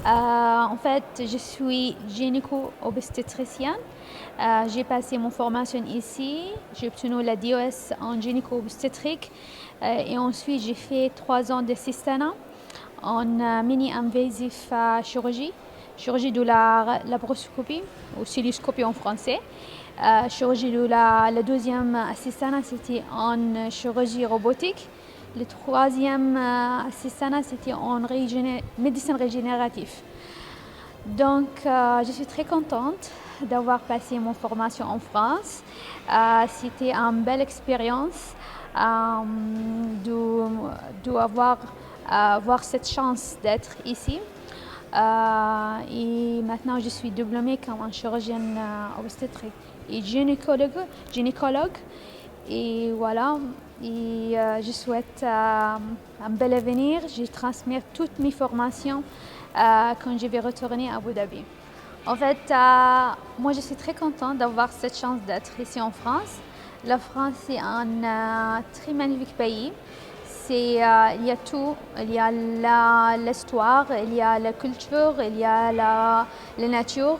En fait, je suis gynéco-obstétricienne. J'ai passé mon formation ici. J'ai obtenu la DOS en gynéco-obstétrique. Et ensuite, j'ai fait 3 ans d'assistanat en mini-invasive chirurgie, chirurgie de la laparoscopie ou cystoscopie en français. Chirurgie de la deuxième assistanat, c'était en chirurgie robotique. Le troisième assistanat, c'était en médecine régénérative. Donc, je suis très contente d'avoir passé mon formation en France. C'était une belle expérience avoir cette chance d'être ici. Et maintenant, je suis diplômée comme chirurgienne obstétrique et gynécologue. Et voilà, je souhaite un bel avenir. Je transmets toutes mes formations quand je vais retourner à Abu Dhabi. En fait, moi, je suis très contente d'avoir cette chance d'être ici en France. La France, c'est un très magnifique pays. Il y a tout. Il y a l'histoire, il y a la culture, il y a la nature.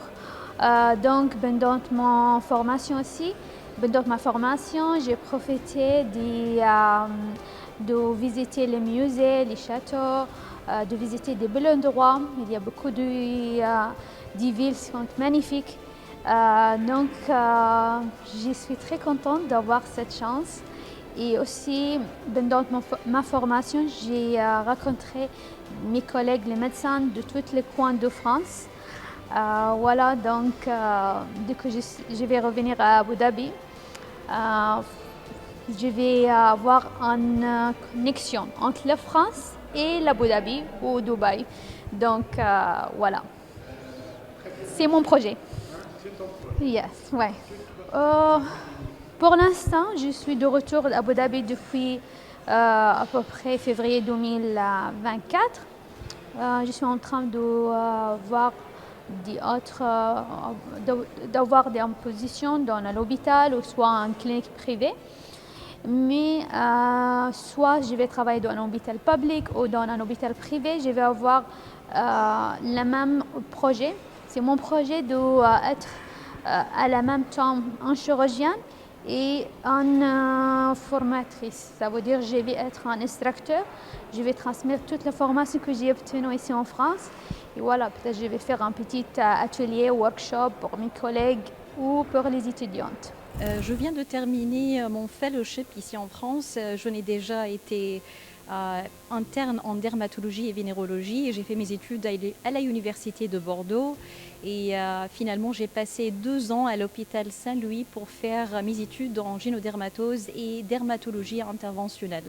Donc, pendant ma formation aussi, pendant ma formation, j'ai profité de visiter les musées, les châteaux, de visiter des beaux endroits. Il y a beaucoup de villes qui sont magnifiques. Donc, je suis très contente d'avoir cette chance. Et aussi, pendant ma formation, j'ai rencontré mes collègues, les médecins de tous les coins de France. Voilà, donc, dès que je vais revenir à Abu Dhabi, je vais avoir une connexion entre la France et l'Abu Dhabi ou Dubaï. Donc, voilà. C'est mon projet. Yes, ouais. Pour l'instant, je suis de retour à Abu Dhabi depuis à peu près février 2024. Je suis en train de voir d'avoir des positions dans l'hôpital ou soit en clinique privée. Mais soit je vais travailler dans un hôpital public ou dans un hôpital privé, je vais avoir le même projet. C'est mon projet d'être à la même temps un chirurgien et une formatrice. Ça veut dire que je vais être un instructeur. Je vais transmettre toute la formation que j'ai obtenue ici en France. Et voilà, peut-être je vais faire un petit atelier, workshop pour mes collègues ou pour les étudiantes. Je viens de terminer mon fellowship ici en France. Je n'ai déjà été interne en dermatologie et vénérologie et j'ai fait mes études à l'université de Bordeaux et finalement j'ai passé 2 ans à l'hôpital Saint-Louis pour faire mes études en gynodermatose et dermatologie interventionnelle.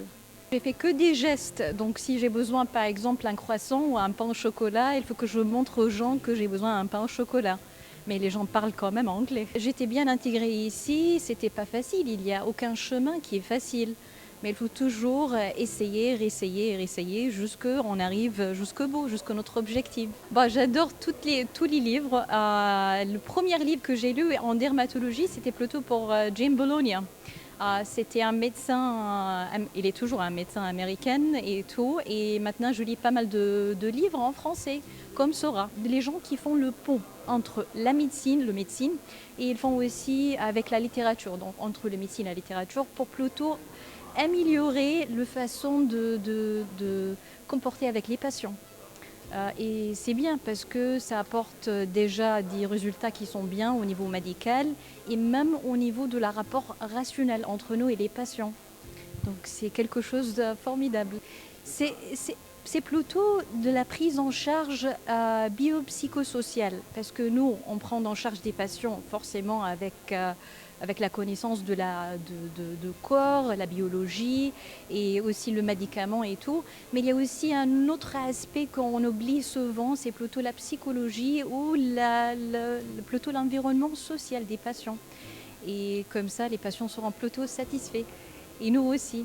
J'ai fait que des gestes, donc si j'ai besoin par exemple d'un croissant ou un pain au chocolat, il faut que je montre aux gens que j'ai besoin d'un pain au chocolat. Mais les gens parlent quand même anglais. J'étais bien intégrée ici, c'était pas facile, il n'y a aucun chemin qui est facile. Mais il faut toujours essayer, réessayer et réessayer jusqu'on arrive jusqu'au bout, jusqu'à notre objectif. J'adore tous les livres. Le premier livre que j'ai lu en dermatologie, c'était plutôt pour Jane Bologna. C'était un médecin, il est toujours un médecin américain et tout. Et maintenant, je lis pas mal de livres en français, comme Sora. Les gens qui font le pont entre la médecine, le médecine, et ils font aussi avec la littérature. Donc, entre le médecine et la littérature, pour plutôt améliorer la façon de comporter avec les patients. Et c'est bien parce que ça apporte déjà des résultats qui sont bien au niveau médical et même au niveau de la rapport rationnel entre nous et les patients. Donc c'est quelque chose de formidable. C'est plutôt de la prise en charge biopsychosociale parce que nous, on prend en charge des patients forcément avec la connaissance de corps, la biologie et aussi le médicament et tout. Mais il y a aussi un autre aspect qu'on oublie souvent, c'est plutôt la psychologie ou plutôt l'environnement social des patients. Et comme ça, les patients seront plutôt satisfaits. Et nous aussi.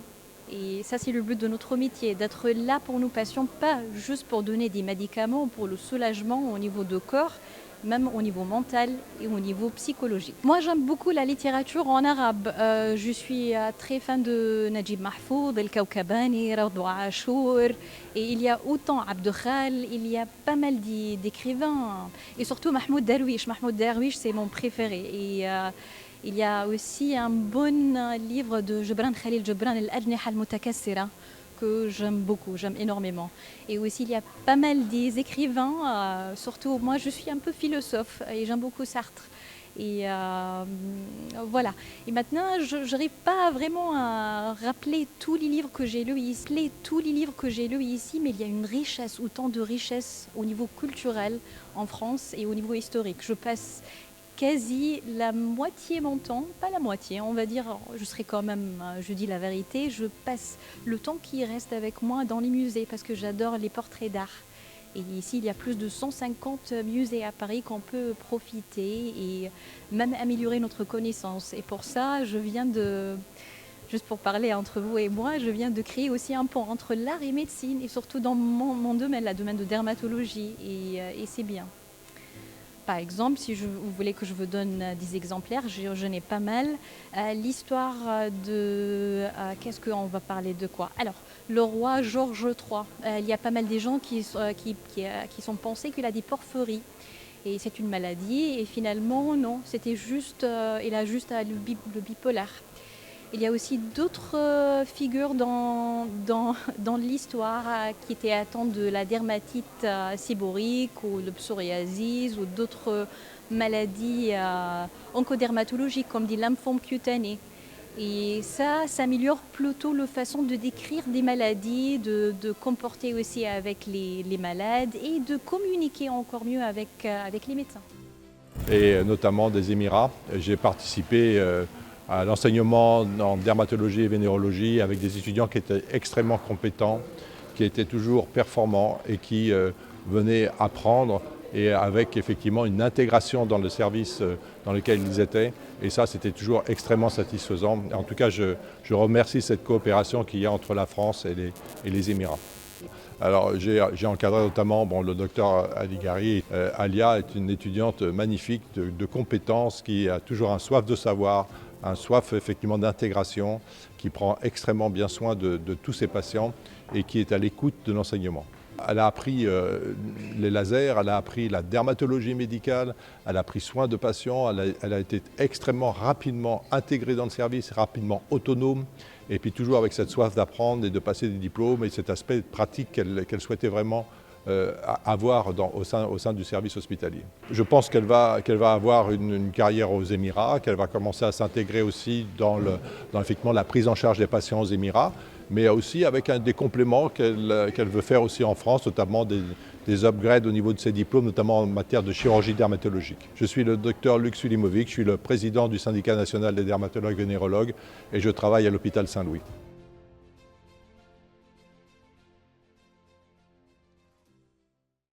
Et ça, c'est le but de notre métier, d'être là pour nos patients, pas juste pour donner des médicaments pour le soulagement au niveau du corps, même au niveau mental et au niveau psychologique. Moi, j'aime beaucoup la littérature en arabe. Je suis très fan de Najib Mahfouz, El Kaukabani, Rawd Achour. Et il y a autant Abd Khal, il y a pas mal d'écrivains. Et surtout Mahmoud Darwish. Mahmoud Darwish, c'est mon préféré. Et il y a aussi un bon livre de Gebran Khalil Gebran, Al-Ajniha al-Mutakassira, que j'aime beaucoup, j'aime énormément. Et aussi, il y a pas mal des écrivains, surtout moi, je suis un peu philosophe et j'aime beaucoup Sartre. Et voilà. Et maintenant, je n'arrive pas vraiment à rappeler tous les livres que j'ai lus ici, mais il y a une richesse, autant de richesse au niveau culturel en France et au niveau historique. Je passe quasi la moitié mon temps, pas la moitié, on va dire, je serai quand même, je dis la vérité, je passe le temps qui reste avec moi dans les musées parce que j'adore les portraits d'art. Et ici, il y a plus de 150 musées à Paris qu'on peut profiter et même améliorer notre connaissance. Et pour ça, juste pour parler entre vous et moi, je viens de créer aussi un pont entre l'art et médecine et surtout dans mon domaine, le domaine de dermatologie. Et c'est bien. Par exemple, si vous voulez que je vous donne des exemplaires, je n'ai pas mal. L'histoire de... qu'est-ce qu'on va parler de quoi? Alors, le roi Georges III. Il y a pas mal de gens qui sont pensés qu'il a des porphyries. Et c'est une maladie. Et finalement, non, c'était juste... il a juste le bipolaire. Il y a aussi d'autres figures dans l'histoire qui étaient atteintes de la dermatite séborique ou le psoriasis ou d'autres maladies oncodermatologiques comme des lymphomes cutanés. Et ça améliore plutôt la façon de décrire des maladies, de comporter aussi avec les malades et de communiquer encore mieux avec les médecins. Et notamment des Émirats. J'ai participé à l'enseignement en dermatologie et vénérologie avec des étudiants qui étaient extrêmement compétents, qui étaient toujours performants et qui venaient apprendre et avec effectivement une intégration dans le service dans lequel ils étaient. Et ça, c'était toujours extrêmement satisfaisant. En tout cas, je remercie cette coopération qu'il y a entre la France et les Émirats. Alors j'ai encadré notamment le docteur Ali Gari. Alia est une étudiante magnifique de compétences qui a toujours un soif de savoir, un soif effectivement d'intégration, qui prend extrêmement bien soin de tous ses patients et qui est à l'écoute de l'enseignement. Elle a appris les lasers, elle a appris la dermatologie médicale, elle a pris soin de patients, elle a été extrêmement rapidement intégrée dans le service, rapidement autonome, et puis toujours avec cette soif d'apprendre et de passer des diplômes et cet aspect pratique qu'elle souhaitait vraiment avoir au sein du service hospitalier. Je pense qu'elle va avoir une carrière aux Émirats, qu'elle va commencer à s'intégrer aussi dans effectivement la prise en charge des patients aux Émirats, mais aussi avec des compléments qu'elle veut faire aussi en France, notamment des upgrades au niveau de ses diplômes, notamment en matière de chirurgie dermatologique. Je suis le docteur Luc Sulimovic, je suis le président du syndicat national des dermatologues vénérologues et je travaille à l'hôpital Saint-Louis.